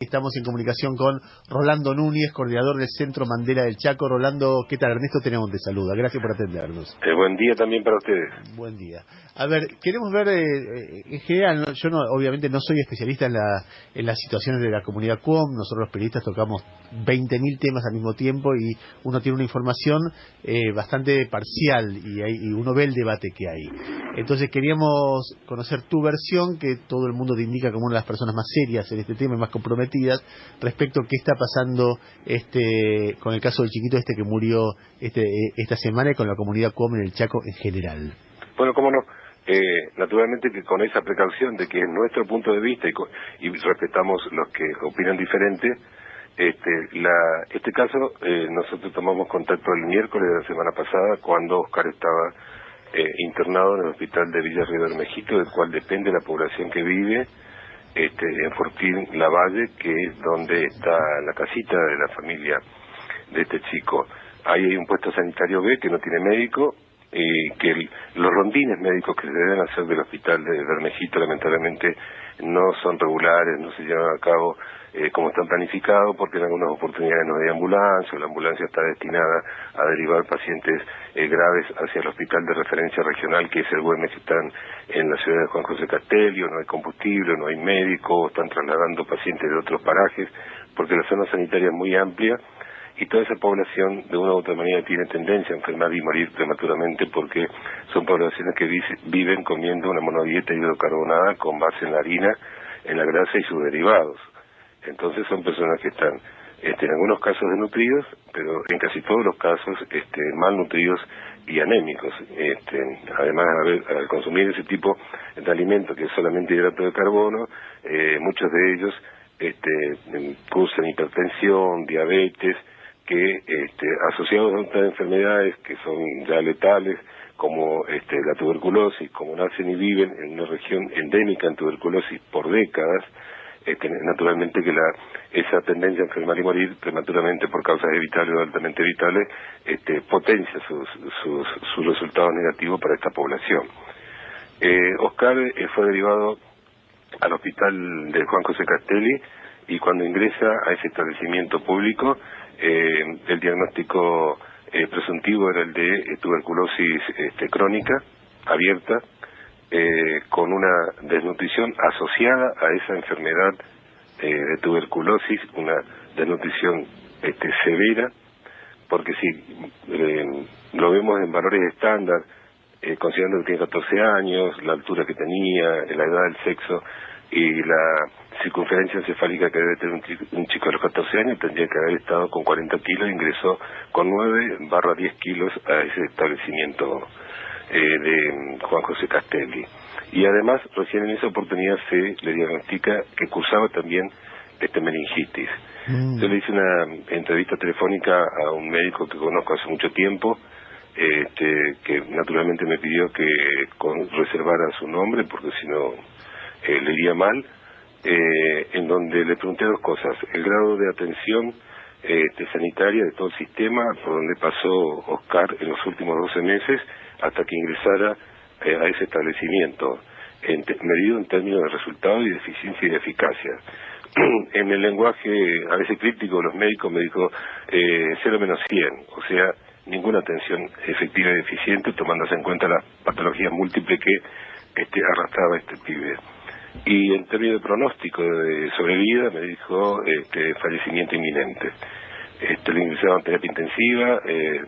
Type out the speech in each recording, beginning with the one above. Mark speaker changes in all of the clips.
Speaker 1: Estamos en comunicación con Rolando Núñez, coordinador del Centro Mandela del Chaco. Rolando, ¿qué tal? Ernesto Tenemos te saluda. Gracias por atendernos.
Speaker 2: Buen día también para ustedes.
Speaker 1: Buen día. A ver, queremos ver, en general, yo obviamente no soy especialista en las situaciones de la comunidad QOM. Nosotros los periodistas tocamos 20.000 temas al mismo tiempo y uno tiene una información bastante parcial y uno ve el debate que hay. Entonces queríamos conocer tu versión, que todo el mundo te indica como una de las personas más serias en este tema y más comprometidas, respecto a qué está pasando con el caso del chiquito que murió esta semana y con la comunidad QOM en el Chaco en general.
Speaker 2: Bueno, cómo no. Naturalmente que con esa precaución de que es nuestro punto de vista y respetamos los que opinan diferente, este caso nosotros tomamos contacto el miércoles de la semana pasada cuando Oscar estaba internado en el hospital de Villa Río Bermejito, del cual depende la población que vive en Fortín Lavalle, que es donde está la casita de la familia de este chico. Ahí hay un puesto sanitario B que no tiene médico, y que los rondines médicos que se deben hacer del hospital de Bermejito lamentablemente no son regulares, no se llevan a cabo como están planificados, porque en algunas oportunidades no hay ambulancia, o la ambulancia está destinada a derivar pacientes graves hacia el hospital de referencia regional, que es el Güemes, que están en la ciudad de Juan José Castello, no hay combustible, no hay médico, están trasladando pacientes de otros parajes, porque la zona sanitaria es muy amplia, y toda esa población de una u otra manera tiene tendencia a enfermar y morir prematuramente, porque son poblaciones que viven comiendo una monodieta hidrocarbonada con base en la harina, en la grasa y sus derivados. Entonces son personas que están en algunos casos desnutridos, pero en casi todos los casos malnutridos y anémicos. Además, al consumir ese tipo de alimentos que es solamente hidrato de carbono, muchos de ellos cursan hipertensión, diabetes, que asociados a otras enfermedades que son ya letales, como la tuberculosis, como nacen y viven en una región endémica en tuberculosis por décadas, naturalmente que esa tendencia a enfermar y morir prematuramente por causas evitables o altamente evitables potencia sus resultados negativos para esta población. Oscar fue derivado al hospital de Juan José Castelli, y cuando ingresa a ese establecimiento público, el diagnóstico presuntivo era el de tuberculosis crónica, abierta, con una desnutrición asociada a esa enfermedad de tuberculosis, una desnutrición severa, porque si lo vemos en valores estándar, considerando que tiene 14 años, la altura que tenía, la edad del sexo y la circunferencia encefálica que debe tener un chico de los 14 años, tendría que haber estado con 40 kilos, ingresó con 9/10 kilos a ese establecimiento de Juan José Castelli. Y además, recién en esa oportunidad se le diagnostica que cursaba también meningitis. Yo le hice una entrevista telefónica a un médico que conozco hace mucho tiempo, que naturalmente me pidió que reservara su nombre, porque si no le iría mal, en donde le pregunté dos cosas: el grado de atención sanitaria de todo el sistema por donde pasó Oscar en los últimos 12 meses hasta que ingresara a ese establecimiento, medido en términos de resultados y de eficiencia y de eficacia. En el lenguaje a veces crítico de los médicos me dijo 0-100, o sea, ninguna atención efectiva y eficiente, tomándose en cuenta las patologías múltiples que arrastraba este pibe. Y en términos de pronóstico de sobrevida me dijo fallecimiento inminente. Le ingresaron en terapia intensiva,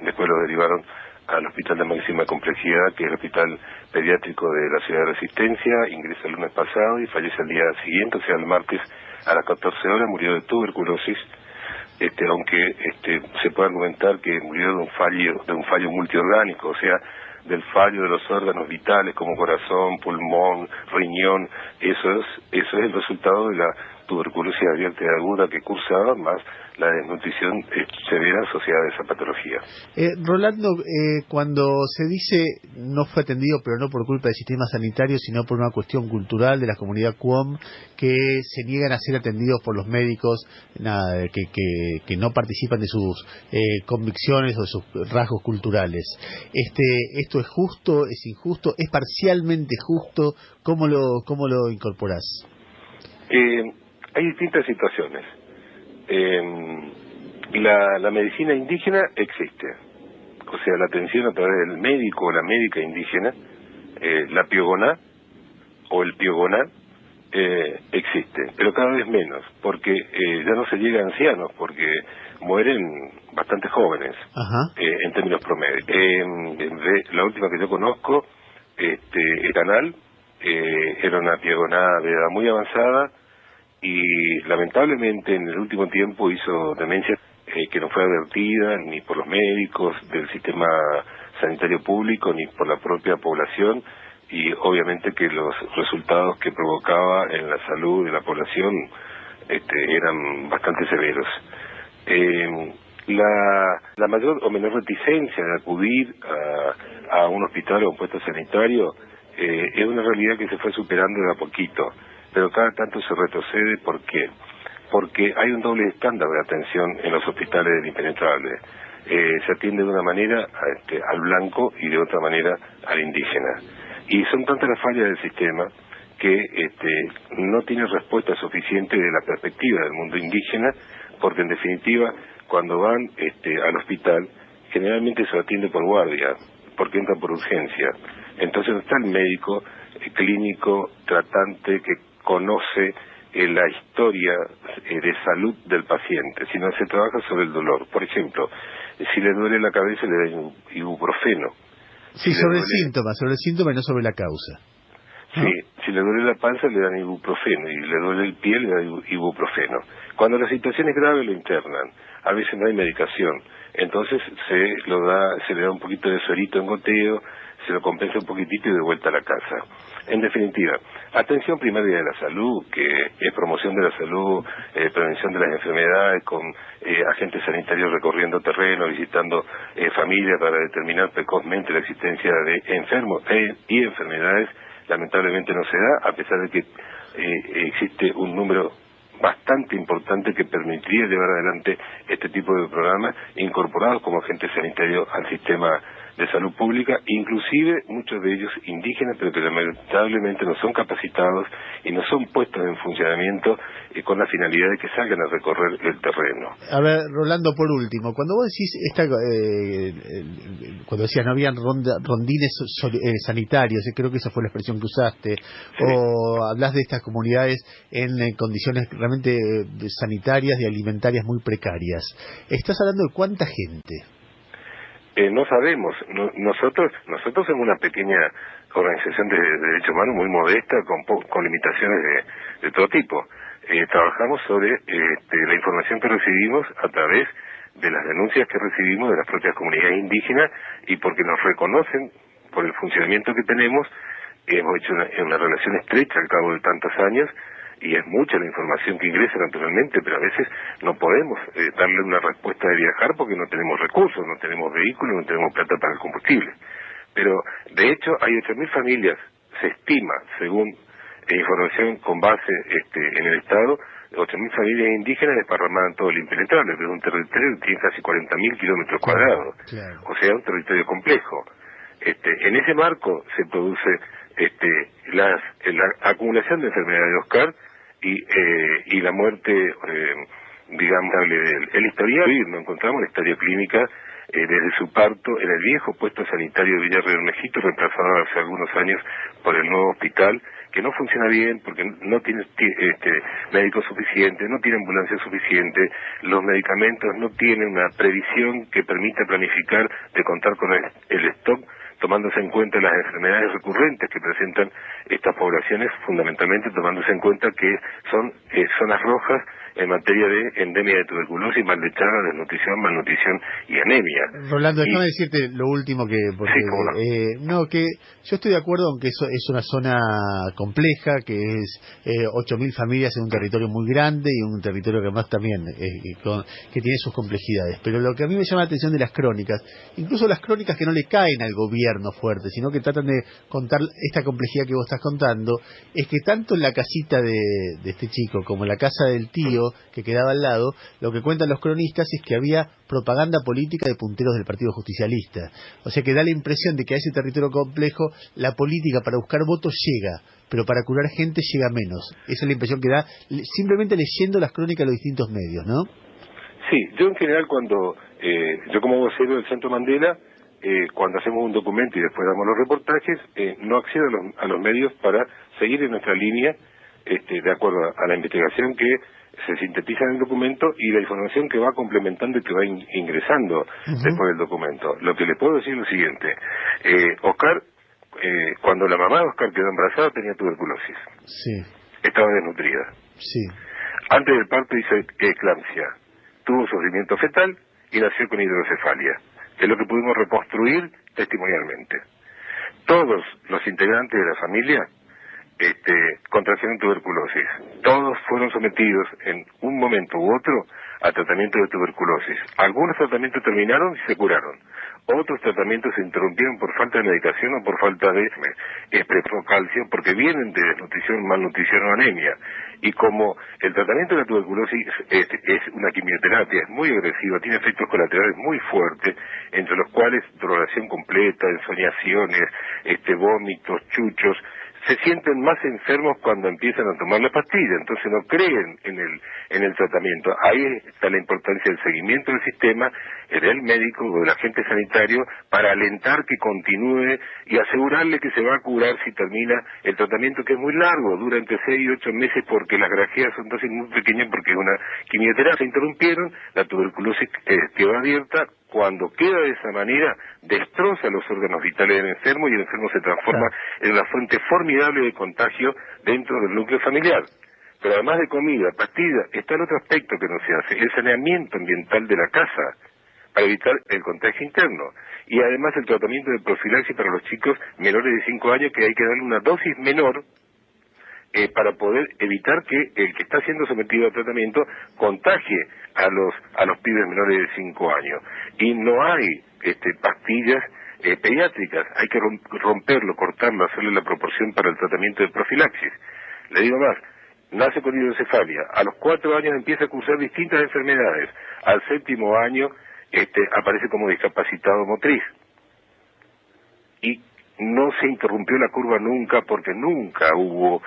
Speaker 2: después lo derivaron al hospital de máxima complejidad, que es el hospital pediátrico de la ciudad de Resistencia. Ingresa el lunes pasado y fallece el día siguiente, o sea, el martes a las 14 horas, murió de tuberculosis, aunque se puede argumentar que murió de un fallo multiorgánico, o sea, del fallo de los órganos vitales como corazón, pulmón, riñón. Eso es el resultado de la tuberculosis abierta y aguda que cursaba, más la desnutrición severa asociada a esa patología.
Speaker 1: Rolando, cuando se dice no fue atendido, pero no por culpa del sistema sanitario, sino por una cuestión cultural de la comunidad QOM, que se niegan a ser atendidos por los médicos, que no participan de sus convicciones o de sus rasgos culturales. ¿Esto es justo, es injusto, es parcialmente justo? ¿Cómo lo incorporás?
Speaker 2: hay distintas situaciones. La medicina indígena existe, o sea, la atención a través del médico o la médica indígena, la piogoná o el piogoná, existe, pero cada vez menos, porque ya no se llega a ancianos, porque mueren bastante jóvenes. En términos promedio. La última que yo conozco, el canal, era una piogoná de edad muy avanzada y lamentablemente en el último tiempo hizo demencia que no fue advertida ni por los médicos del sistema sanitario público ni por la propia población, y obviamente que los resultados que provocaba en la salud de la población eran bastante severos. La mayor o menor reticencia de acudir a un hospital o a un puesto sanitario es una realidad que se fue superando de a poquito, pero cada tanto se retrocede. ¿Por qué? Porque hay un doble estándar de atención en los hospitales del impenetrable. Se atiende de una manera al blanco y de otra manera al indígena. Y son tantas las fallas del sistema que no tiene respuesta suficiente de la perspectiva del mundo indígena, porque en definitiva, cuando van al hospital, generalmente se atiende por guardia, porque entran por urgencia. Entonces no está el médico clínico tratante que conoce la historia de salud del paciente, sino se trabaja sobre el dolor. Por ejemplo, si le duele la cabeza le dan ibuprofeno.
Speaker 1: Sí, sobre el síntoma y no sobre la causa.
Speaker 2: Sí, si le duele la panza le dan ibuprofeno, y le duele el pie le dan ibuprofeno. Cuando la situación es grave lo internan, a veces no hay medicación, entonces se le da un poquito de suerito en goteo, se lo compensa un poquitito y de vuelta a la casa. En definitiva, atención primaria de la salud, que es promoción de la salud, prevención de las enfermedades, con agentes sanitarios recorriendo terreno, visitando familias para determinar precozmente la existencia de enfermos y enfermedades, lamentablemente no se da, a pesar de que existe un número bastante importante que permitiría llevar adelante este tipo de programas incorporados como agentes sanitarios al sistema de salud pública, inclusive muchos de ellos indígenas, pero que lamentablemente no son capacitados y no son puestos en funcionamiento con la finalidad de que salgan a recorrer el terreno.
Speaker 1: A ver, Rolando, por último, cuando vos decís cuando decías no habían rondines sanitarios, creo que esa fue la expresión que usaste, sí, o hablas de estas comunidades en condiciones realmente sanitarias y alimentarias muy precarias, ¿estás hablando de cuánta gente?
Speaker 2: No sabemos. Nosotros somos una pequeña organización de derechos humanos muy modesta, con limitaciones de todo tipo. Trabajamos sobre la información que recibimos a través de las denuncias que recibimos de las propias comunidades indígenas, y porque nos reconocen por el funcionamiento que tenemos. Hemos hecho una relación estrecha al cabo de tantos años, y es mucha la información que ingresa naturalmente, pero a veces no podemos darle una respuesta de viajar porque no tenemos recursos, no tenemos vehículos, no tenemos plata para el combustible. Pero de hecho hay 8.000 familias, se estima, según información con base en el Estado, 8.000 familias indígenas desparramadas en todo el impenetrable, pero es un territorio que tiene casi 40.000 kilómetros cuadrados, claro. O sea, un territorio complejo. En ese marco se produce la acumulación de enfermedades de Oscar y la muerte, digamos, el historial. Nos encontramos la historia clínica desde su parto en el viejo puesto sanitario de Villa Reormejito, reemplazado hace algunos años por el nuevo hospital, que no funciona bien porque no tiene médicos suficientes, no tiene ambulancia suficiente, los medicamentos no tienen una previsión que permita planificar de contar con el stock, tomándose en cuenta las enfermedades recurrentes que presentan estas poblaciones, fundamentalmente tomándose en cuenta que son zonas rojas en materia de endemia de tuberculosis, malnutrición, desnutrición, malnutrición y anemia.
Speaker 1: Rolando, déjame decirte lo último porque
Speaker 2: sí,
Speaker 1: que yo estoy de acuerdo en que eso es una zona compleja, que es 8.000 familias en un territorio muy grande y un territorio que además también que tiene sus complejidades. Pero lo que a mí me llama la atención de las crónicas, incluso las crónicas que no le caen al gobierno gobierno fuerte, sino que tratan de contar esta complejidad que vos estás contando. Es que tanto en la casita de este chico como en la casa del tío que quedaba al lado, lo que cuentan los cronistas es que había propaganda política de punteros del Partido Justicialista. O sea que da la impresión de que a ese territorio complejo la política para buscar votos llega, pero para curar gente llega menos. Esa es la impresión que da simplemente leyendo las crónicas de los distintos medios, ¿no?
Speaker 2: Sí, yo en general cuando, yo como vocero del Centro Mandela, cuando hacemos un documento y después damos los reportajes, no accedo a los medios para seguir en nuestra línea, de acuerdo a la investigación que se sintetiza en el documento y la información que va complementando y que va ingresando después del documento. Lo que les puedo decir es lo siguiente. Oscar, cuando la mamá de Oscar quedó embarazada, tenía tuberculosis.
Speaker 1: Sí.
Speaker 2: Estaba desnutrida.
Speaker 1: Sí.
Speaker 2: Antes del parto hizo eclampsia. Tuvo sufrimiento fetal y nació con hidrocefalia, que es lo que pudimos reconstruir testimonialmente. Todos los integrantes de la familia contrajeron tuberculosis. Todos fueron sometidos en un momento u otro a tratamiento de tuberculosis. Algunos tratamientos terminaron y se curaron. Otros tratamientos se interrumpieron por falta de medicación o por falta de calcio, porque vienen de desnutrición, malnutrición o anemia. Y como el tratamiento de la tuberculosis es una quimioterapia, es muy agresiva, tiene efectos colaterales muy fuertes, entre los cuales drogación completa, ensoñaciones, vómitos, chuchos, se sienten más enfermos cuando empiezan a tomar la pastilla, entonces no creen en el tratamiento. Ahí está la importancia del seguimiento del sistema, del médico o del agente sanitario, para alentar que continúe y asegurarle que se va a curar si termina el tratamiento, que es muy largo, dura entre 6 y 8 meses, porque las grajeas son dosis muy pequeñas, porque es una quimioterapia. Se interrumpieron, la tuberculosis quedó abierta. Cuando queda de esa manera, destroza los órganos vitales del enfermo y el enfermo se transforma en una fuente formidable de contagio dentro del núcleo familiar. Pero además de comida, pastilla, está el otro aspecto que no se hace, el saneamiento ambiental de la casa, para evitar el contagio interno. Y además el tratamiento de profilaxis para los chicos menores de 5 años, que hay que darle una dosis menor para poder evitar que el que está siendo sometido al tratamiento contagie a los pibes menores de 5 años. Y no hay pastillas pediátricas, hay que romperlo, cortarlo, hacerle la proporción para el tratamiento de profilaxis. Le digo más, nace con hidrocefalia, a los 4 años empieza a cursar distintas enfermedades, al 7º año aparece como discapacitado motriz. Y no se interrumpió la curva nunca, porque nunca hubo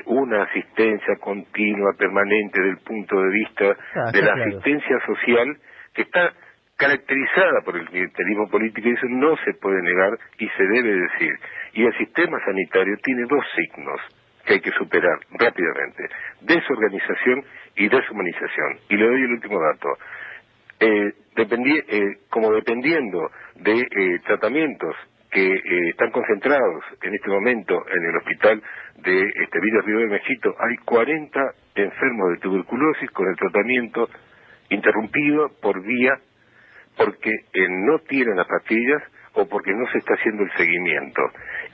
Speaker 2: una asistencia continua, permanente, del punto de vista de la asistencia social, que está caracterizada por el clientelismo político, y eso no se puede negar y se debe decir. Y el sistema sanitario tiene 2 signos que hay que superar rápidamente: desorganización y deshumanización. Y le doy el último dato. Dependiendo de tratamientos que están concentrados en este momento en el hospital de Villa Río de Mejito, hay 40 enfermos de tuberculosis con el tratamiento interrumpido porque no tienen las pastillas o porque no se está haciendo el seguimiento.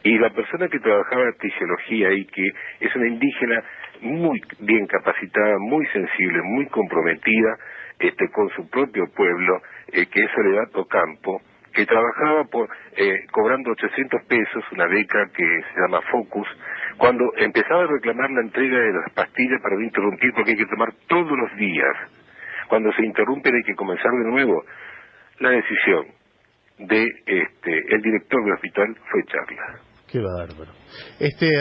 Speaker 2: Y la persona que trabajaba en fisiología ahí, que es una indígena muy bien capacitada, muy sensible, muy comprometida con su propio pueblo, que es Soledad Ocampo, que trabajaba cobrando 800 pesos, una beca que se llama Focus, cuando empezaba a reclamar la entrega de las pastillas para no interrumpir, porque hay que tomar todos los días. Cuando se interrumpen hay que comenzar de nuevo. La decisión de el director del hospital fue echarla.
Speaker 1: Qué bárbaro.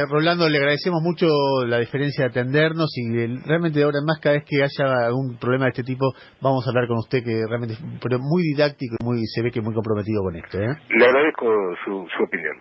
Speaker 1: Rolando, le agradecemos mucho la deferencia de atendernos, y realmente de ahora en más, cada vez que haya algún problema de este tipo, vamos a hablar con usted, que realmente es muy didáctico y se ve que muy comprometido con esto.
Speaker 2: Le agradezco su opinión.